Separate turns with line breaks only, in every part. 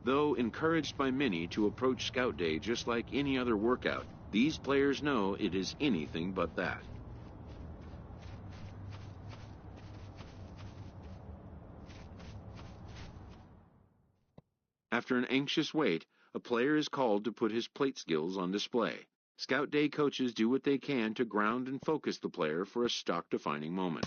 Though encouraged by many to approach Scout Day just like any other workout, these players know it is anything but that. After an anxious wait, a player is called to put his plate skills on display. Scout Day coaches do what they can to ground and focus the player for a stock-defining moment.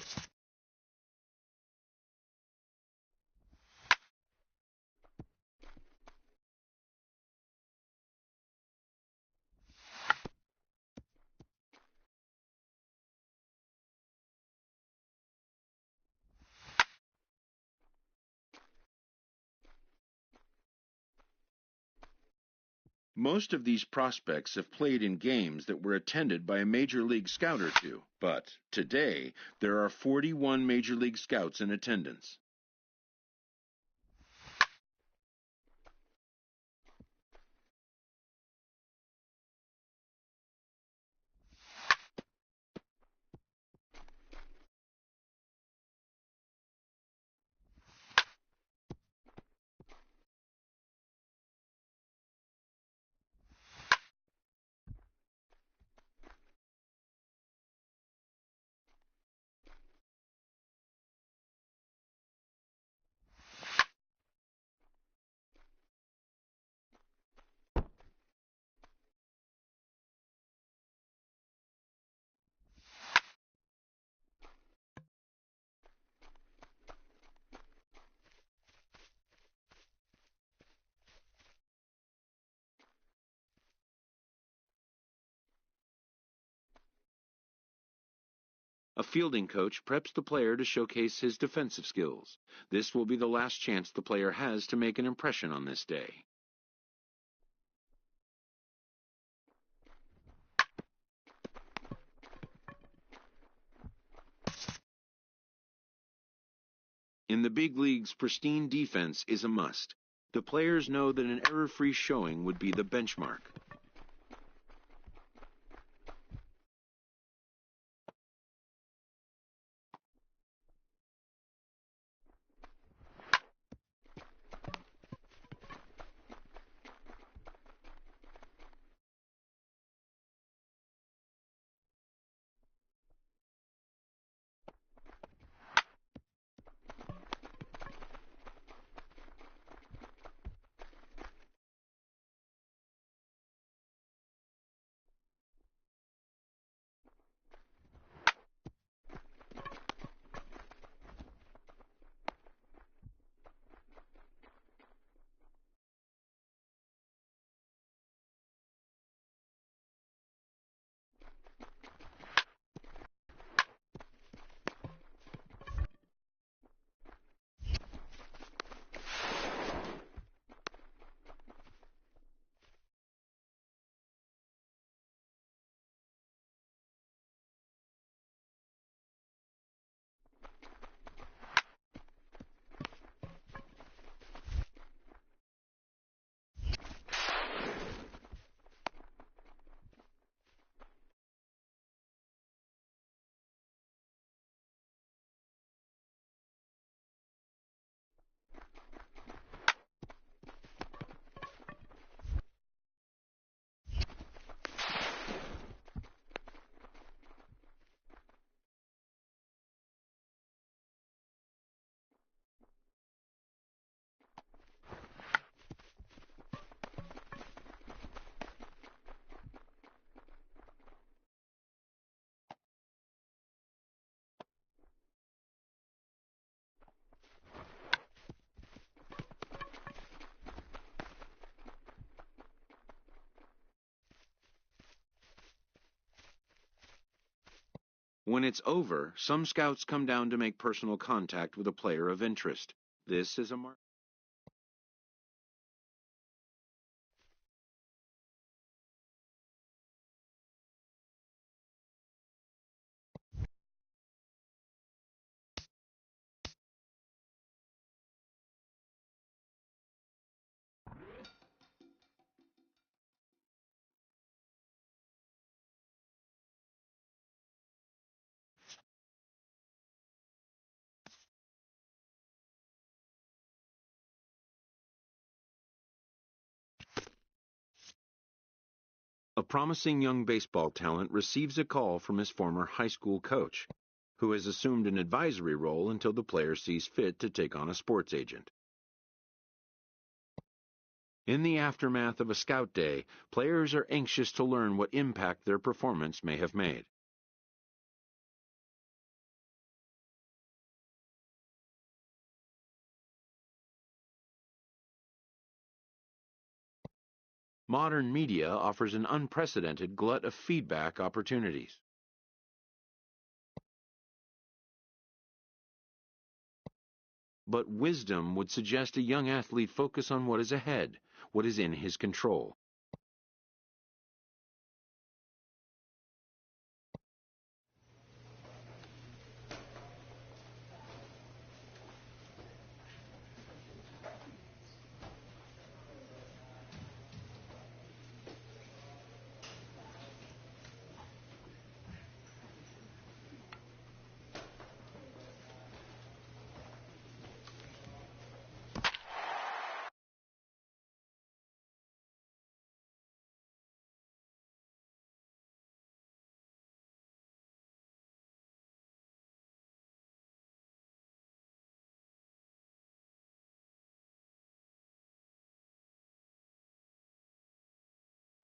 Most of these prospects have played in games that were attended by a Major League Scout or two, but today there are 41 Major League Scouts in attendance. A fielding coach preps the player to showcase his defensive skills. This will be the last chance the player has to make an impression on this day. In the big leagues, pristine defense is a must. The players know that an error-free showing would be the benchmark. When it's over, some scouts come down to make personal contact with a player of interest. This is a mark. A promising young baseball talent receives a call from his former high school coach, who has assumed an advisory role until the player sees fit to take on a sports agent. In the aftermath of a scout day, players are anxious to learn what impact their performance may have made. Modern media offers an unprecedented glut of feedback opportunities. But wisdom would suggest a young athlete focus on what is ahead, what is in his control.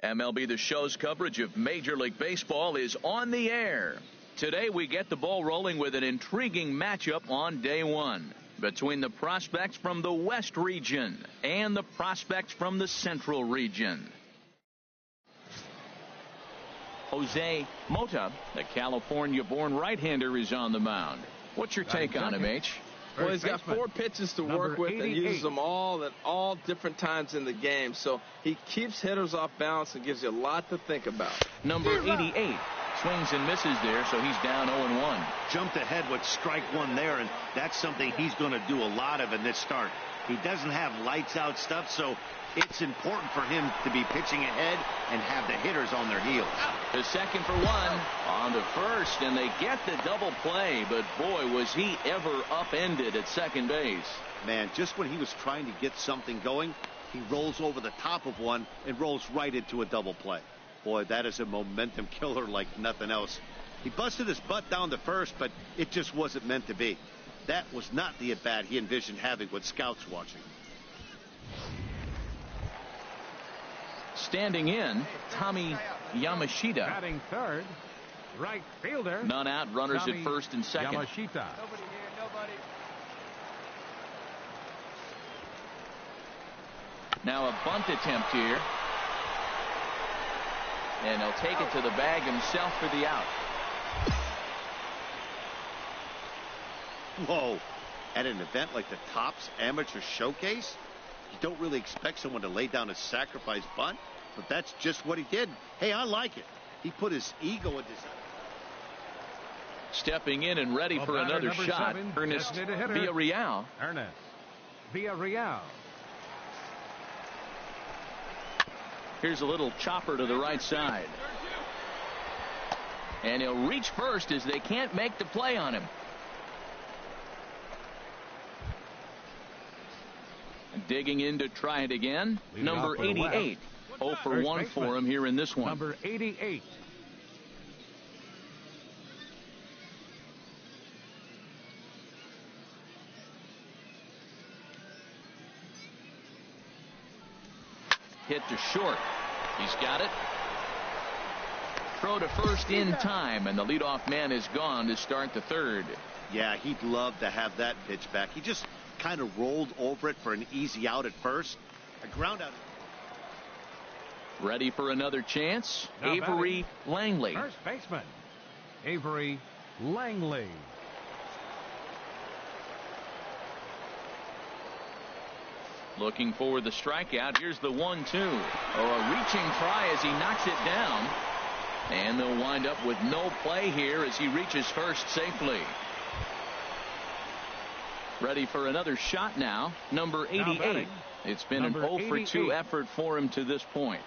MLB The Show's coverage of Major League Baseball is on the air. Today we get the ball rolling with an intriguing matchup on day one between the prospects from the West region and the prospects from the Central region. Jose Mota, the California-born right-hander, is on the mound. What's your take on him, H?
Well, he's got 4 pitches to work with and uses them all at all different times in the game. So he keeps hitters off balance and gives you a lot to think about.
Number 88 swings and misses there, so he's down 0-1.
Jumped ahead with strike one there, and that's something he's going to do a lot of in this start. He doesn't have lights out stuff, so it's important for him to be pitching ahead and have the hitters on their heels.
The second for one on to first, and they get the double play, but boy, was he ever upended at second base.
Man, just when he was trying to get something going, he rolls over the top of one and rolls right into a double play. Boy, that is a momentum killer like nothing else. He busted his butt down to first, but it just wasn't meant to be. That was not the at-bat he envisioned having with scouts watching.
Standing in, Tommy Yamashita.
Batting third, right fielder.
None out, runners
Tommy
at first and second.
Yamashita.
Nobody here, nobody.
Now a bunt attempt here. And he'll take it to the bag himself for the out.
Whoa. At an event like the Topps Amateur Showcase, you don't really expect someone to lay down a sacrifice bunt, but that's just what he did. Hey, I like it. He put his ego into his...
Stepping in and ready for another shot, Ernest Villarreal.
Ernest Villarreal.
Here's a little chopper to the right side. And he'll reach first as they can't make the play on him. Digging in to try it again. Number 88. 0 for 1 for him here in this one.
Number 88.
Hit to short. He's got it. Throw to first in time, and the leadoff man is gone to start the third.
Yeah, he'd love to have that pitch back. He just kind of rolled over it for an easy out at first. A ground out.
Ready for another chance.
Now
Avery
batting,
Langley.
First baseman, Avery Langley.
Looking for the strikeout. Here's the 1-2. Oh, a reaching try as he knocks it down. And they'll wind up with no play here as he reaches first safely. Ready for another shot now. Number 88. It's been an 0 for 2 effort for him to this point.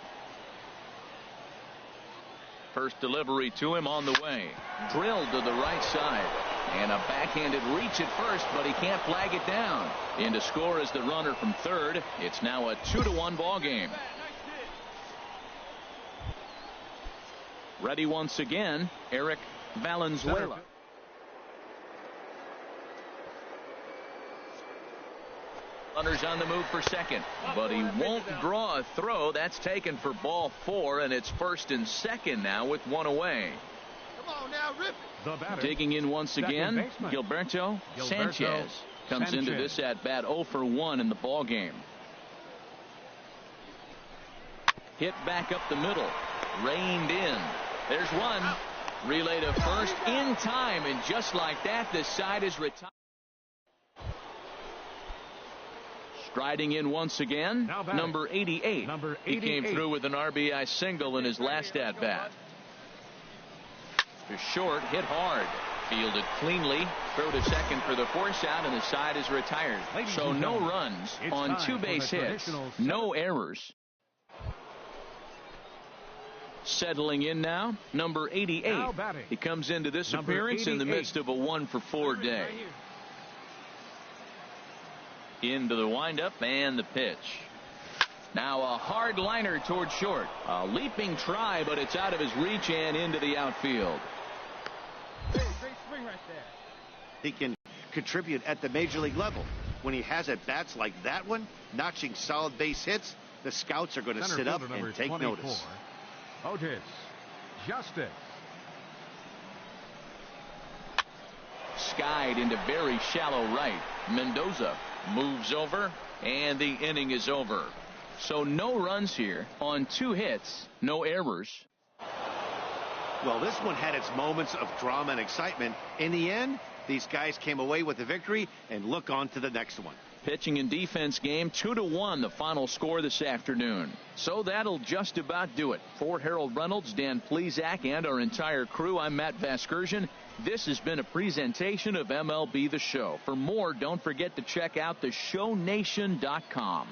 First delivery to him on the way. Drilled to the right side. And a backhanded reach at first, but he can't flag it down. In to score is the runner from third. It's now a 2-1 ball game. Ready once again, Eric Valenzuela. Runners on the move for second, but he won't draw a throw. That's taken for ball 4, and it's first and second now with one away.
Come on now, rip it.
Digging in once again, Gilberto Sanchez comes into this at-bat 0 for 1 in the ball game. Hit back up the middle, reined in. There's one. Relay to first in time, and just like that, the side is retired. Striding in once again, number 88. He came through with an RBI single in his last at-bat. To short, hit hard. Fielded cleanly. Throw to second for the force out, and the side is retired. So no runs on 2 base hits. No errors. Settling in now, number 88. He comes into this appearance in the midst of a 1 for 4 day. Into the windup and the pitch. Now a hard liner toward short. A leaping try, but it's out of his reach and into the outfield.
Great swing right there.
He can contribute at the major league level. When he has at bats like that one, notching solid base hits, the scouts are going to sit up and take notice.
Otis Justice.
Skied into very shallow right. Mendoza moves over, and the inning is over. So no runs here on 2 hits, no errors.
Well, this one had its moments of drama and excitement. In the end, these guys came away with the victory and look on to the next one.
Pitching and defense game 2-1, the final score this afternoon. So that'll just about do it. For Harold Reynolds, Dan Plesac, and our entire crew, I'm Matt Vasgersian. This has been a presentation of MLB The Show. For more, don't forget to check out theshownation.com.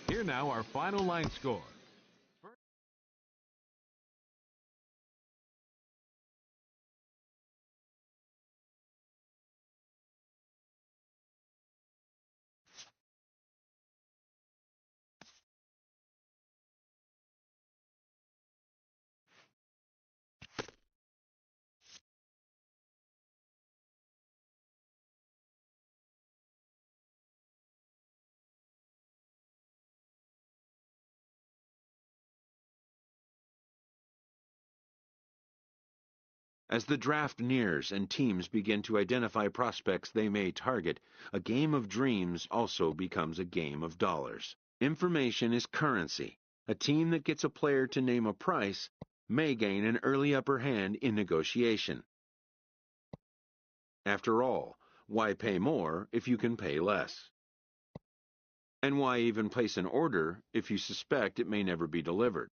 Here now, our final line score.
As the draft nears and teams begin to identify prospects they may target, a game of dreams also becomes a game of dollars. Information is currency. A team that gets a player to name a price may gain an early upper hand in negotiation. After all, why pay more if you can pay less? And why even place an order if you suspect it may never be delivered?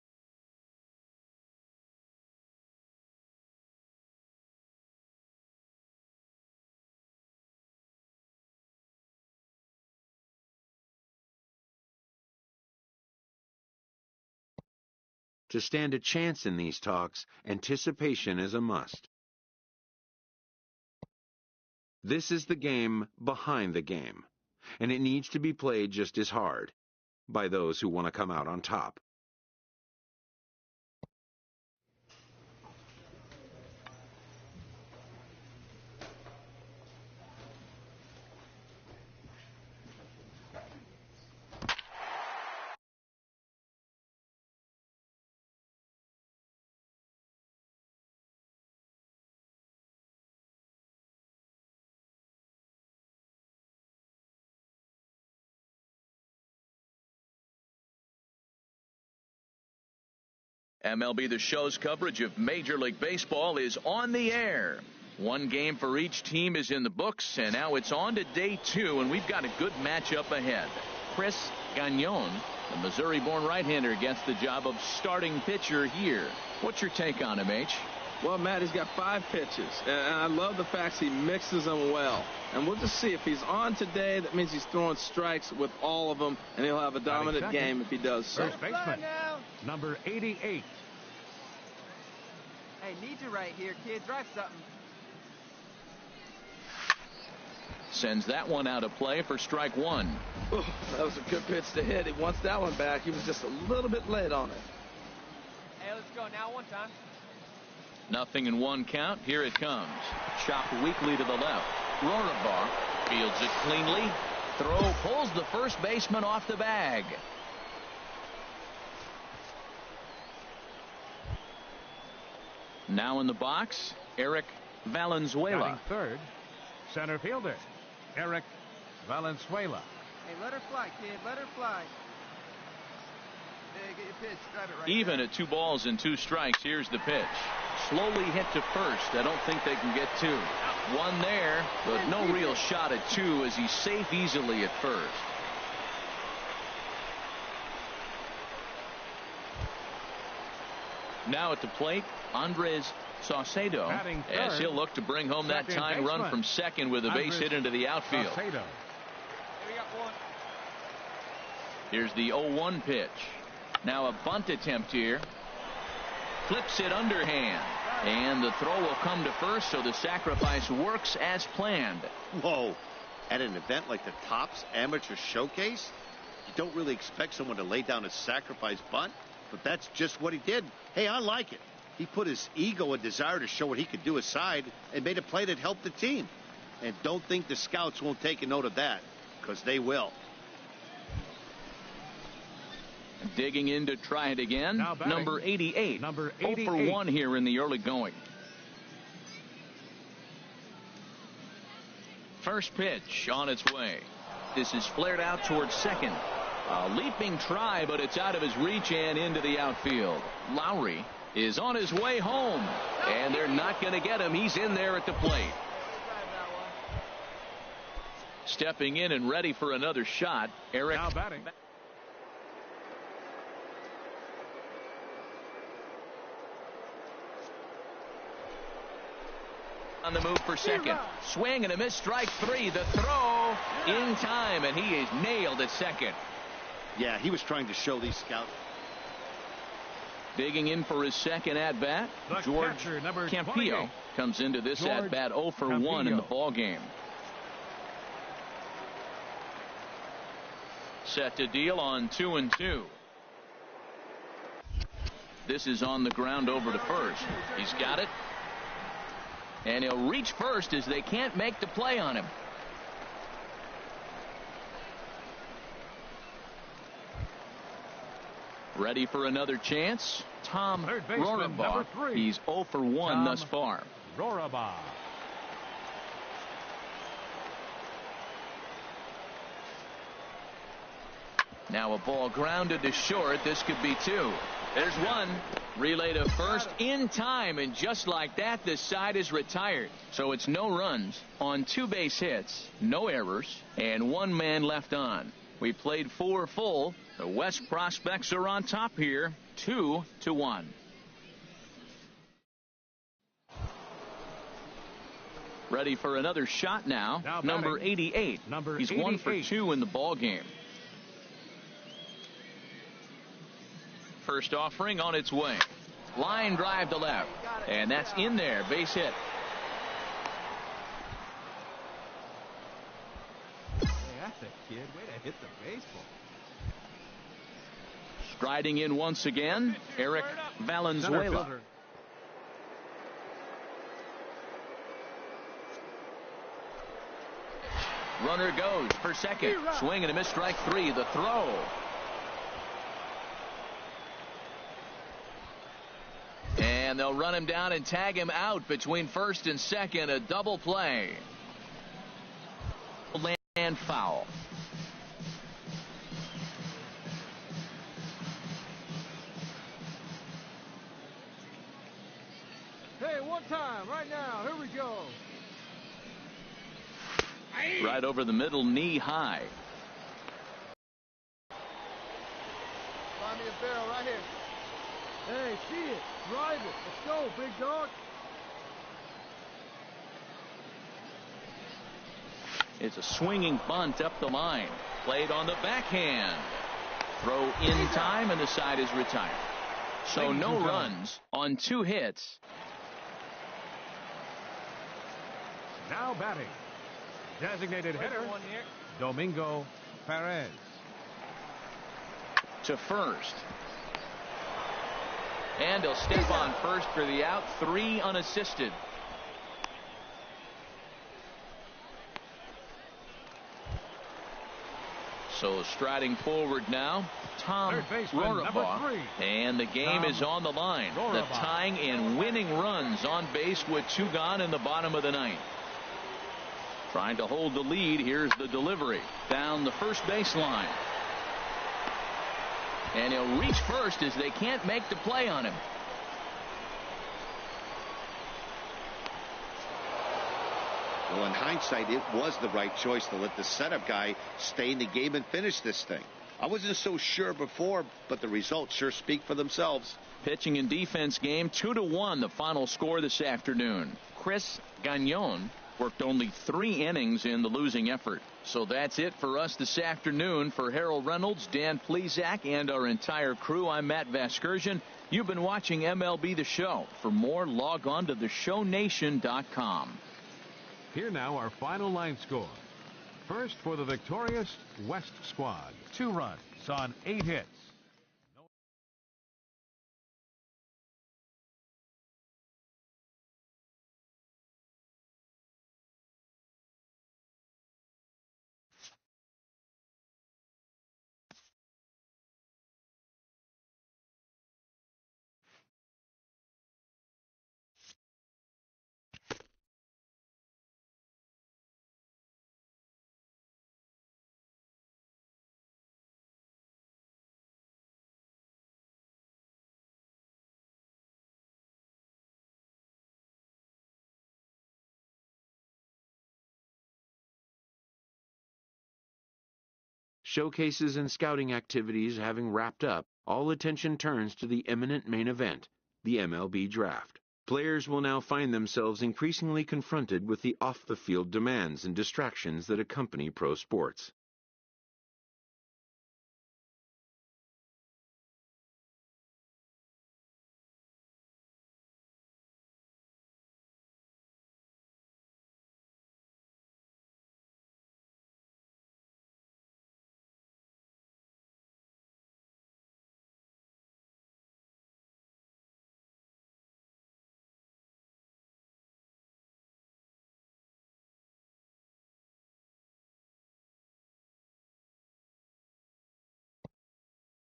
To stand a chance in these talks, anticipation is a must. This is the game behind the game, and it needs to be played just as hard by those who want to come out on top.
MLB The Show's coverage of Major League Baseball is on the air. One game for each team is in the books, and now it's on to day 2, and we've got a good matchup ahead. Chris Gagnon, the Missouri-born right-hander, gets the job of starting pitcher here. What's your take on him, H?
Well, Matt, he's got 5 pitches, and I love the fact he mixes them well. And we'll just see if he's on today. That means he's throwing strikes with all of them, and he'll have a dominant game if he does so.
First baseman, number 88.
Hey, need you right here, kid. Drive something.
Sends that one out of play for strike 1.
Ooh, that was a good pitch to hit. He wants that one back. He was just a little bit late on it.
Hey, let's go now. One time.
0-1 count. Here it comes. Chopped weakly to the left. Rohrabaugh fields it cleanly. Throw pulls the first baseman off the bag. Now in the box, Eric Valenzuela.
Batting third, center fielder, Eric Valenzuela.
Hey, let her fly, kid. Let her fly. Hey, get your pitch. Drive it right.
Even
there.
at 2 balls and 2 strikes, here's the pitch. Slowly hit to first. I don't think they can get 2. One there, but no real shot at 2 as he's safe easily at first. Now at the plate, Andres Saucedo, as he'll look to bring home that tying run from second with a base hit into the outfield.
Hey, we got one.
Here's the 0-1 pitch. Now a bunt attempt here. Flips it underhand. And the throw will come to first, so the sacrifice works as planned.
Whoa. At an event like the Topps Amateur Showcase, you don't really expect someone to lay down a sacrifice bunt, but that's just what he did. Hey, I like it. He put his ego and desire to show what he could do aside and made a play that helped the team. And don't think the scouts won't take a note of that, because they will.
Digging in to try it again. Number 88.
Number 88.
0 for 1 here in the early going. First pitch on its way. This is flared out towards second. A leaping try, but it's out of his reach and into the outfield. Lowry is on his way home, and they're not going to get him. He's in there at the plate. Stepping in and ready for another shot, Eric.
Now batting.
On the move for second. Swing and a miss, strike 3. The throw in time, and he is nailed at second.
Yeah, he was trying to show these scouts.
Digging in for his second at-bat, George Campillo comes into this at-bat 0 for 1 in the ball game. Set to deal on 2-2. This is on the ground over to first. He's got it. And he'll reach first as they can't make the play on him. Ready for another chance? Tom Rohrabaugh. He's 0 for 1 thus far.
Rohrabaugh.
Now a ball grounded to short. This could be 2. There's one. Relay to first in time, and just like that, this side is retired. So it's no runs on 2 base hits, no errors, and 1 man left on. We played 4 full. The West prospects are on top here, 2-1. Ready for another shot now. Number 88. He's 1 for 2 in the ball game. First offering on its way. Line drive to left. And that's in there. Base hit.
Hey, that's a kid. Way to hit the baseball.
Striding in once again, Eric Valenzuela. Runner goes for second. Swing and a miss, strike 3. The throw. And they'll run him down and tag him out between first and second. A double play. Land foul.
Hey, one time, right now. Here we go.
Right over the middle, knee high.
Find me a barrel right here. Hey, see it. Drive it. Let's go, big dog.
It's a swinging bunt up the line. Played on the backhand. Throw in time, and the side is retired. So no runs on 2 hits.
Now batting, designated hitter, Domingo Perez.
To first. And he'll step on first for the out. 3 unassisted. So striding forward now, Tom Rorabaugh. And the game is on the line. The tying and winning runs on base with 2 gone in the bottom of the 9th. Trying to hold the lead. Here's the delivery. Down the first baseline. And he'll reach first as they can't make the play on him.
Well, in hindsight, it was the right choice to let the setup guy stay in the game and finish this thing. I wasn't so sure before, but the results sure speak for themselves.
Pitching and defense game 2-1, the final score this afternoon. Chris Gagnon worked only 3 innings in the losing effort. So that's it for us this afternoon. For Harold Reynolds, Dan Plesac, and our entire crew, I'm Matt Vasgersian. You've been watching MLB The Show. For more, log on to theshownation.com.
Here now our final line score. First for the victorious West squad. 2 runs on 8 hits.
Showcases and scouting activities having wrapped up, all attention turns to the imminent main event, the MLB Draft. Players will now find themselves increasingly confronted with the off-the-field demands and distractions that accompany pro sports.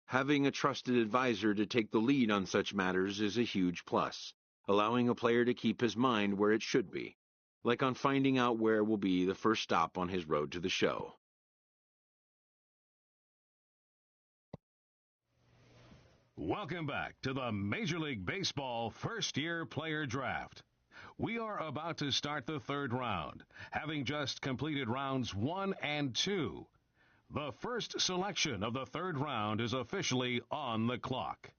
Having a trusted advisor to take the lead on such matters is a huge plus, allowing a player to keep his mind where it should be, like on finding out where will be the first stop on his road to the show.
Welcome back to the Major League Baseball first-year player draft. We are about to start the 3rd round, having just completed rounds 1 and 2. The first selection of the 3rd round is officially on the clock.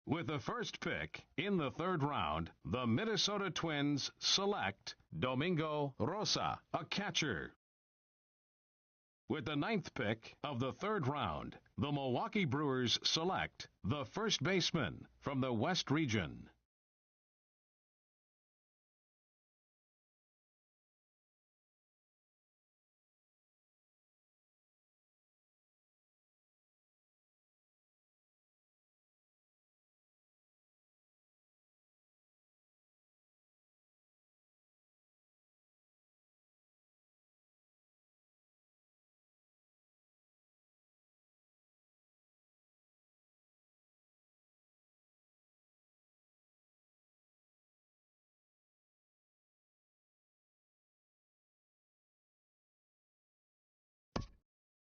With the first pick in the 3rd round, the Minnesota Twins select Domingo Rosa, a catcher. With the 9th pick of the 3rd round, the Milwaukee Brewers select the first baseman from the West region.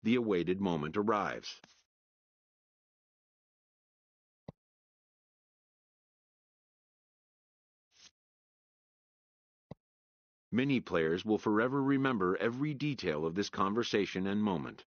The awaited moment arrives. Many players will forever remember every detail of this conversation and moment.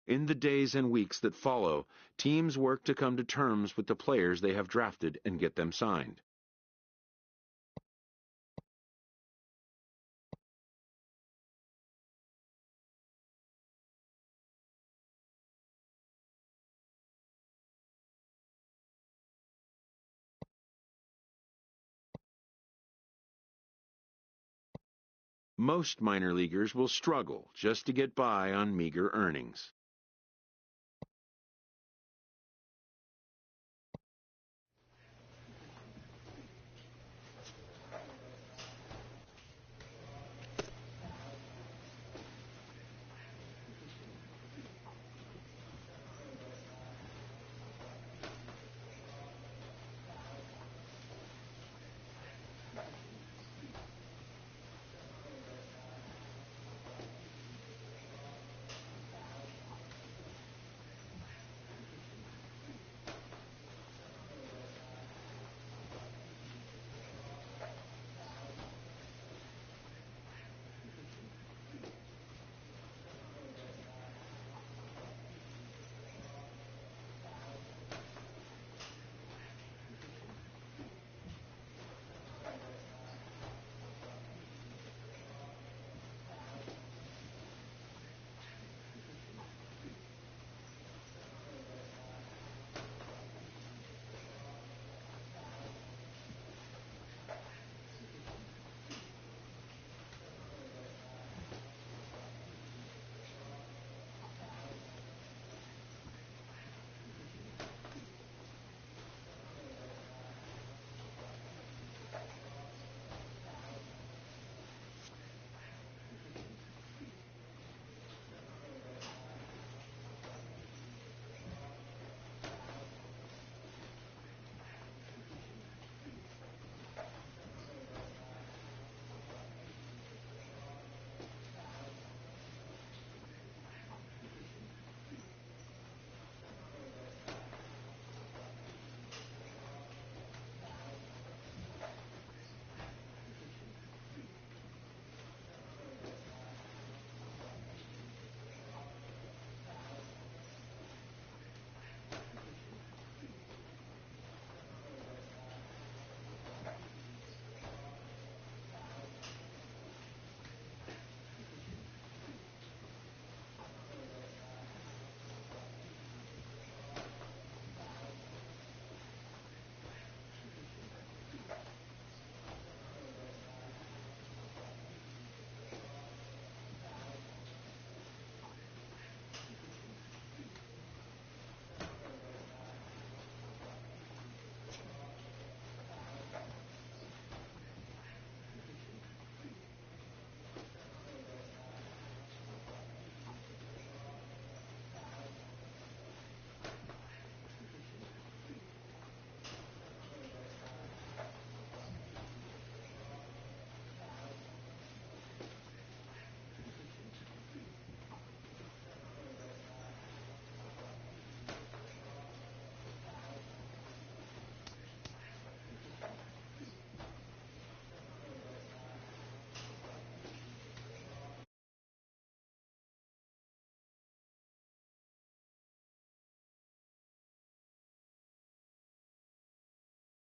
In the days and weeks that follow, teams work to come to terms with the players they have drafted and get them signed. Most minor leaguers will struggle just to get by on meager earnings.